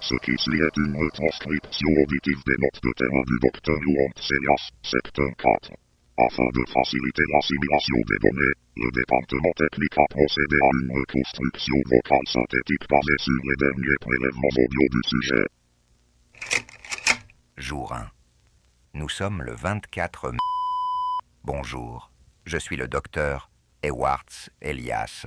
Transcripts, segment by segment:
Ce qui suit est une retranscription auditive des notes de terrain du Dr Youan Tselias, secteur 4. Afin de faciliter l'assimilation des données, le département technique a procédé à une reconstruction vocale synthétique basée sur les derniers prélèvements audio du sujet. Jour 1. Nous sommes le 24 mai. Bonjour, je suis le docteur Ewarts Elias,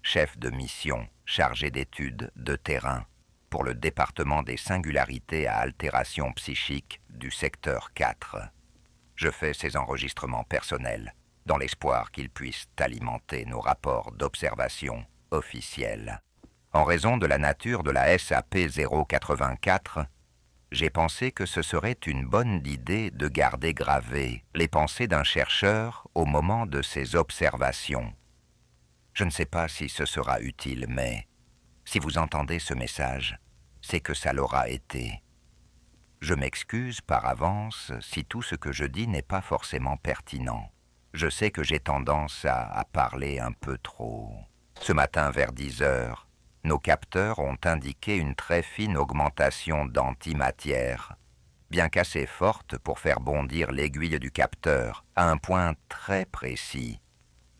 chef de mission chargé d'études de terrain pour le département des singularités à altération psychique du secteur 4. Je fais ces enregistrements personnels dans l'espoir qu'ils puissent alimenter nos rapports d'observation officiels. En raison de la nature de la SAP 084, j'ai pensé que ce serait une bonne idée de garder gravées les pensées d'un chercheur au moment de ses observations. Je ne sais pas si ce sera utile, mais si vous entendez ce message, c'est que ça l'aura été. Je m'excuse par avance si tout ce que je dis n'est pas forcément pertinent. Je sais que j'ai tendance à parler un peu trop. Ce matin vers 10 heures, nos capteurs ont indiqué une très fine augmentation d'antimatière, bien qu'assez forte pour faire bondir l'aiguille du capteur à un point très précis,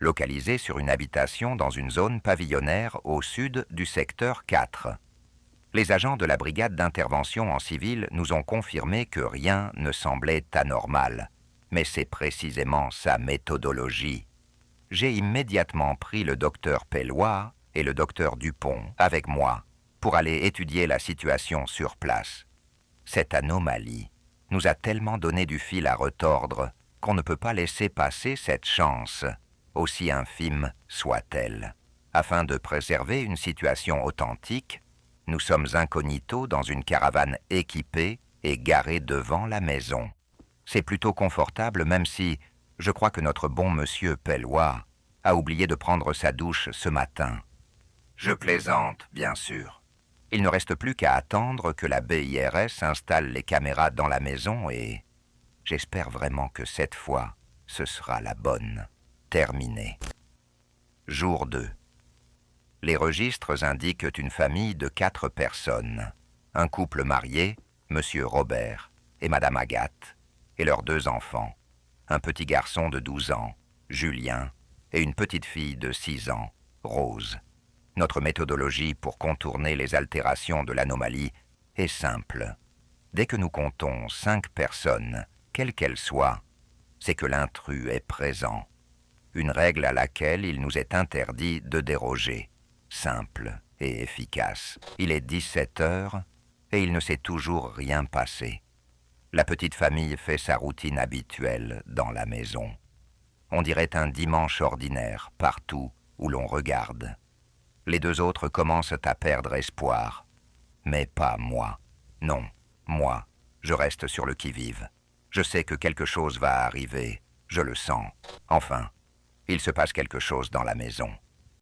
localisé sur une habitation dans une zone pavillonnaire au sud du secteur 4. Les agents de la brigade d'intervention en civil nous ont confirmé que rien ne semblait anormal, mais c'est précisément sa méthodologie. J'ai immédiatement pris le docteur Pellois et le docteur Dupont avec moi pour aller étudier la situation sur place. Cette anomalie nous a tellement donné du fil à retordre qu'on ne peut pas laisser passer cette chance, aussi infime soit-elle. Afin de préserver une situation authentique, nous sommes incognito dans une caravane équipée et garée devant la maison. C'est plutôt confortable même si je crois que notre bon monsieur Pellois a oublié de prendre sa douche ce matin. Je plaisante, bien sûr. Il ne reste plus qu'à attendre que la BIRS installe les caméras dans la maison et j'espère vraiment que cette fois, ce sera la bonne. Terminé. Jour 2. Les registres indiquent une famille de 4 personnes. Un couple marié, monsieur Robert et madame Agathe, et leurs 2 enfants. Un petit garçon de 12 ans, Julien, et une petite fille de 6 ans, Rose. Notre méthodologie pour contourner les altérations de l'anomalie est simple. Dès que nous comptons 5 personnes, quelles qu'elles soient, c'est que l'intrus est présent. Une règle à laquelle il nous est interdit de déroger. Simple et efficace. Il est 17 heures et il ne s'est toujours rien passé. La petite famille fait sa routine habituelle dans la maison. On dirait un dimanche ordinaire partout où l'on regarde. Les 2 autres commencent à perdre espoir. Mais pas moi. Non, moi, je reste sur le qui-vive. Je sais que quelque chose va arriver. Je le sens. Enfin, il se passe quelque chose dans la maison.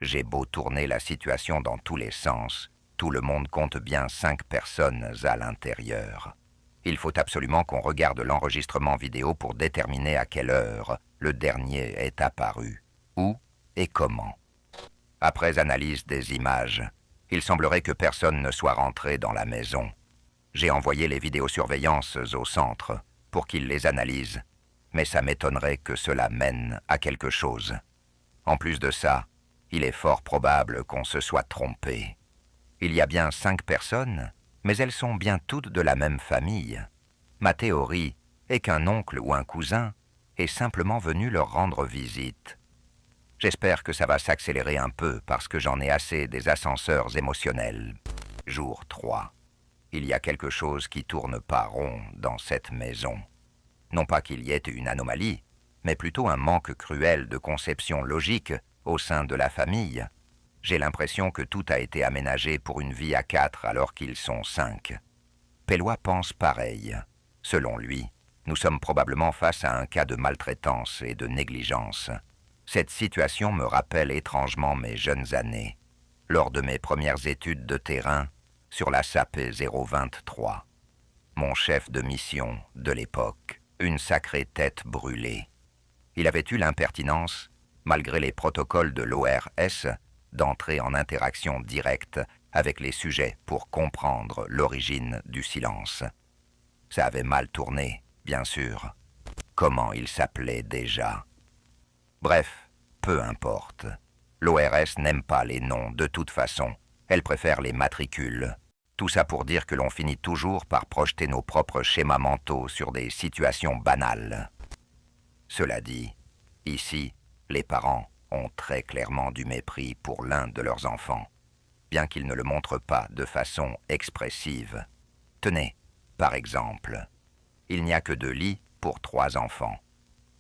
J'ai beau tourner la situation dans tous les sens, tout le monde compte bien 5 personnes à l'intérieur. Il faut absolument qu'on regarde l'enregistrement vidéo pour déterminer à quelle heure le dernier est apparu, où et comment. Après analyse des images, il semblerait que personne ne soit rentré dans la maison. J'ai envoyé les vidéosurveillances au centre pour qu'ils les analysent, mais ça m'étonnerait que cela mène à quelque chose. En plus de ça, il est fort probable qu'on se soit trompé. Il y a bien 5 personnes, mais elles sont bien toutes de la même famille. Ma théorie est qu'un oncle ou un cousin est simplement venu leur rendre visite. J'espère que ça va s'accélérer un peu parce que j'en ai assez des ascenseurs émotionnels. Jour 3. Il y a quelque chose qui tourne pas rond dans cette maison. Non pas qu'il y ait une anomalie, mais plutôt un manque cruel de conception logique au sein de la famille. J'ai l'impression que tout a été aménagé pour une vie à 4 alors qu'ils sont 5. Pellois pense pareil. Selon lui, nous sommes probablement face à un cas de maltraitance et de négligence. Cette situation me rappelle étrangement mes jeunes années, lors de mes premières études de terrain sur la SAP 023. Mon chef de mission de l'époque, une sacrée tête brûlée. Il avait eu l'impertinence, malgré les protocoles de l'ORS, d'entrer en interaction directe avec les sujets pour comprendre l'origine du silence. Ça avait mal tourné, bien sûr. Comment il s'appelait déjà? Bref, peu importe. L'ORS n'aime pas les noms de toute façon. Elle préfère les matricules. Tout ça pour dire que l'on finit toujours par projeter nos propres schémas mentaux sur des situations banales. Cela dit, ici, les parents ont très clairement du mépris pour l'un de leurs enfants, bien qu'ils ne le montrent pas de façon expressive. Tenez, par exemple, il n'y a que 2 lits pour 3 enfants.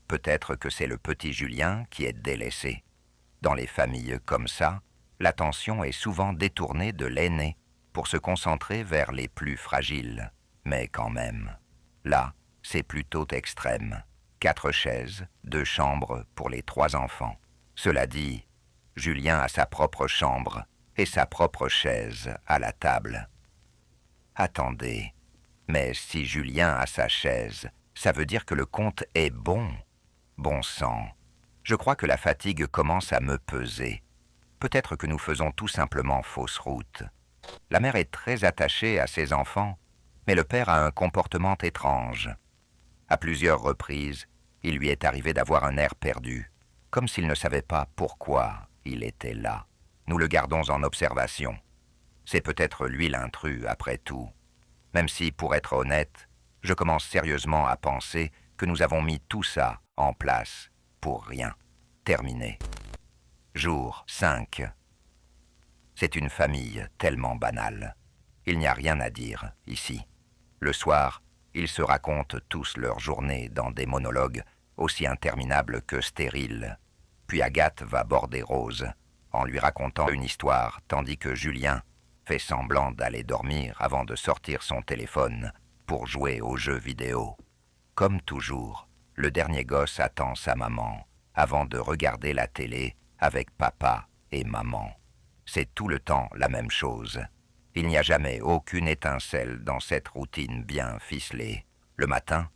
Peut-être que c'est le petit Julien qui est délaissé. Dans les familles comme ça, l'attention est souvent détournée de l'aîné pour se concentrer vers les plus fragiles. Mais quand même, là, c'est plutôt extrême. 4 chaises, 2 chambres pour les 3 enfants. Cela dit, Julien a sa propre chambre et sa propre chaise à la table. Attendez, mais si Julien a sa chaise, ça veut dire que le compte est bon. Bon sang, je crois que la fatigue commence à me peser. Peut-être que nous faisons tout simplement fausse route. La mère est très attachée à ses enfants, mais le père a un comportement étrange. À plusieurs reprises, il lui est arrivé d'avoir un air perdu, comme s'il ne savait pas pourquoi il était là. Nous le gardons en observation. C'est peut-être lui l'intrus, après tout. Même si, pour être honnête, je commence sérieusement à penser que nous avons mis tout ça en place pour rien. Terminé. Jour 5. C'est une famille tellement banale. Il n'y a rien à dire, ici. Le soir, ils se racontent tous leur journée dans des monologues aussi interminables que stériles. Puis Agathe va border Rose, en lui racontant une histoire, tandis que Julien fait semblant d'aller dormir avant de sortir son téléphone pour jouer aux jeux vidéo. Comme toujours, le dernier gosse attend sa maman avant de regarder la télé avec papa et maman. C'est tout le temps la même chose. Il n'y a jamais aucune étincelle dans cette routine bien ficelée. Le matin,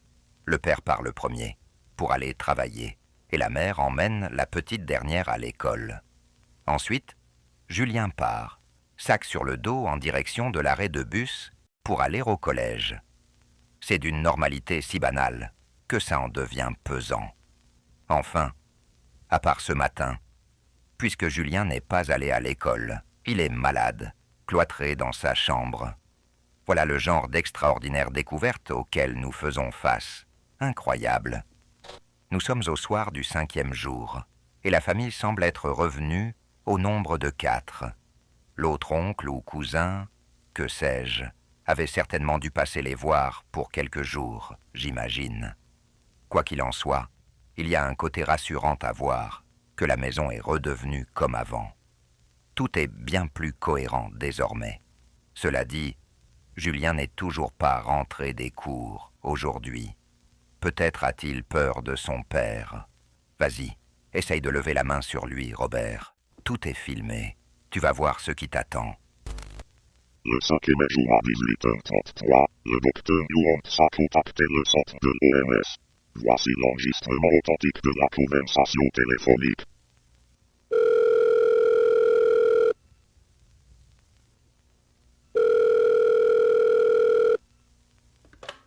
le père part le premier pour aller travailler et la mère emmène la petite dernière à l'école. Ensuite, Julien part, sac sur le dos en direction de l'arrêt de bus pour aller au collège. C'est d'une normalité si banale que ça en devient pesant. Enfin, à part ce matin, puisque Julien n'est pas allé à l'école, il est malade, cloîtré dans sa chambre. Voilà le genre d'extraordinaire découverte auquel nous faisons face. Incroyable. Nous sommes au soir du 5e jour, et la famille semble être revenue au nombre de 4. L'autre oncle ou cousin, que sais-je, avait certainement dû passer les voir pour quelques jours, j'imagine. Quoi qu'il en soit, il y a un côté rassurant à voir, que la maison est redevenue comme avant. Tout est bien plus cohérent désormais. Cela dit, Julien n'est toujours pas rentré des cours aujourd'hui. Peut-être a-t-il peur de son père. Vas-y, essaye de lever la main sur lui, Robert. Tout est filmé. Tu vas voir ce qui t'attend. Le 5e jour à 18h33, le docteur Yuant a contacté le centre de l'ORS. Voici l'enregistrement authentique de la conversation téléphonique.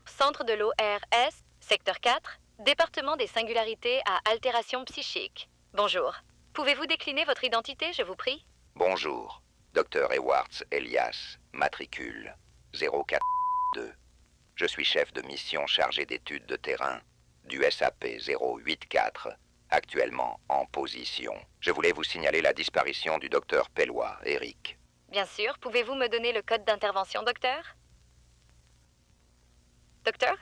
Centre de l'ORS, secteur 4, département des singularités à altération psychique. Bonjour. Pouvez-vous décliner votre identité, je vous prie? Bonjour, Dr. Edwards Elias, matricule 042. Je suis chef de mission chargé d'études de terrain du SAP 084, actuellement en position. Je voulais vous signaler la disparition du docteur Pellois, Eric. Bien sûr. Pouvez-vous me donner le code d'intervention, docteur? Docteur?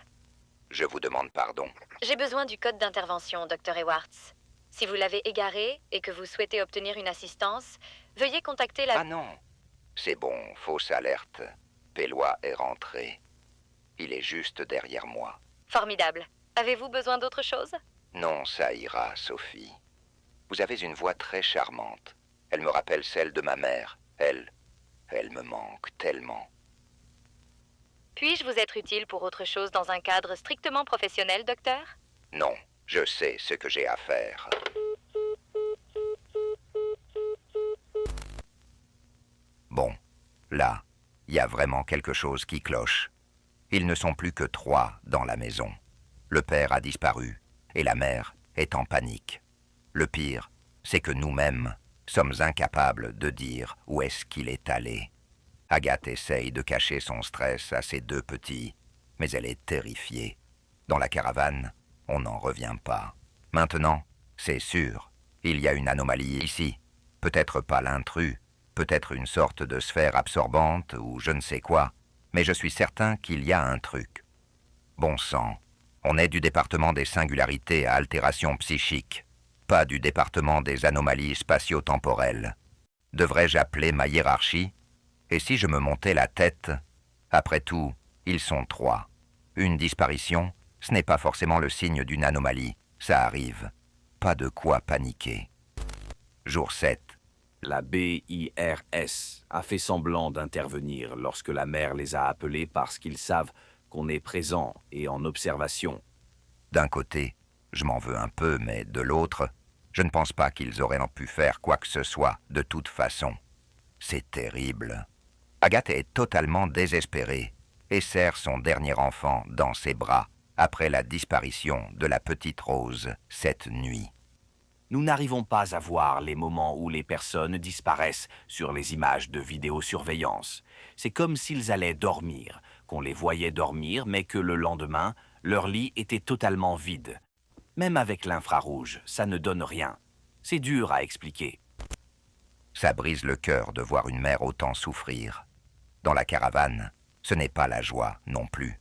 Je vous demande pardon. J'ai besoin du code d'intervention, docteur Edwards. Si vous l'avez égaré et que vous souhaitez obtenir une assistance, veuillez contacter la... Ah non, c'est bon, fausse alerte. Pellois est rentré. Il est juste derrière moi. Formidable. Avez-vous besoin d'autre chose? Non, ça ira, Sophie. Vous avez une voix très charmante. Elle me rappelle celle de ma mère. Elle me manque tellement. Puis-je vous être utile pour autre chose dans un cadre strictement professionnel, docteur? Non, je sais ce que j'ai à faire. Bon, Là, il y a vraiment quelque chose qui cloche. Ils ne sont plus que 3 dans la maison. Le père a disparu et la mère est en panique. Le pire, c'est que nous-mêmes sommes incapables de dire où est-ce qu'il est allé. Agathe essaye de cacher son stress à ses 2 petits, mais elle est terrifiée. Dans la caravane, on n'en revient pas. Maintenant, c'est sûr, il y a une anomalie ici. Peut-être pas l'intrus, peut-être une sorte de sphère absorbante ou je ne sais quoi, mais je suis certain qu'il y a un truc. Bon sang, on est du département des singularités à altération psychique, pas du département des anomalies spatio-temporelles. Devrais-je appeler ma hiérarchie? Et si je me montais la tête? Après tout, ils sont 3. Une disparition, ce n'est pas forcément le signe d'une anomalie, ça arrive. Pas de quoi paniquer. Jour 7. La BIRS a fait semblant d'intervenir lorsque la mère les a appelés parce qu'ils savent qu'on est présent et en observation. D'un côté, je m'en veux un peu, mais de l'autre, je ne pense pas qu'ils auraient pu faire quoi que ce soit de toute façon. C'est terrible. Agathe est totalement désespérée et serre son dernier enfant dans ses bras après la disparition de la petite Rose cette nuit. Nous n'arrivons pas à voir les moments où les personnes disparaissent sur les images de vidéosurveillance. C'est comme s'ils allaient dormir, qu'on les voyait dormir, mais que le lendemain, leur lit était totalement vide. Même avec l'infrarouge, ça ne donne rien. C'est dur à expliquer. Ça brise le cœur de voir une mère autant souffrir. Dans la caravane, ce n'est pas la joie non plus.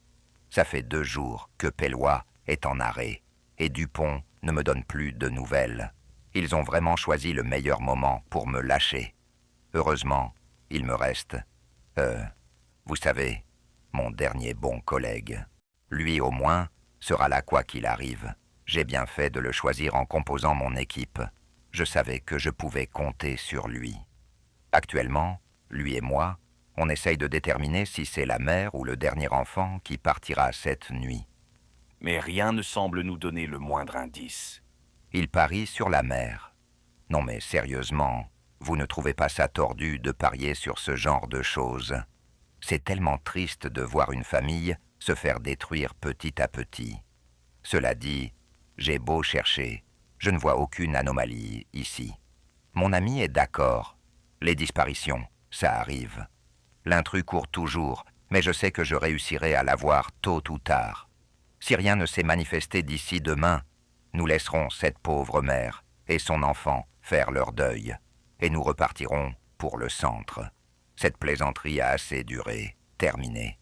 Ça fait 2 jours que Pellois est en arrêt et Dupont ne me donne plus de nouvelles. Ils ont vraiment choisi le meilleur moment pour me lâcher. Heureusement, il me reste, vous savez, mon dernier bon collègue. Lui au moins sera là quoi qu'il arrive. J'ai bien fait de le choisir en composant mon équipe. Je savais que je pouvais compter sur lui. Actuellement, lui et moi, on essaye de déterminer si c'est la mère ou le dernier enfant qui partira cette nuit. Mais rien ne semble nous donner le moindre indice. Il parie sur la mère. Non mais sérieusement, vous ne trouvez pas ça tordu de parier sur ce genre de choses? C'est tellement triste de voir une famille se faire détruire petit à petit. Cela dit, j'ai beau chercher, je ne vois aucune anomalie ici. Mon ami est d'accord. Les disparitions, ça arrive. L'intrus court toujours, mais je sais que je réussirai à l'avoir tôt ou tard. Si rien ne s'est manifesté d'ici demain, nous laisserons cette pauvre mère et son enfant faire leur deuil, et nous repartirons pour le centre. Cette plaisanterie a assez duré. Terminé.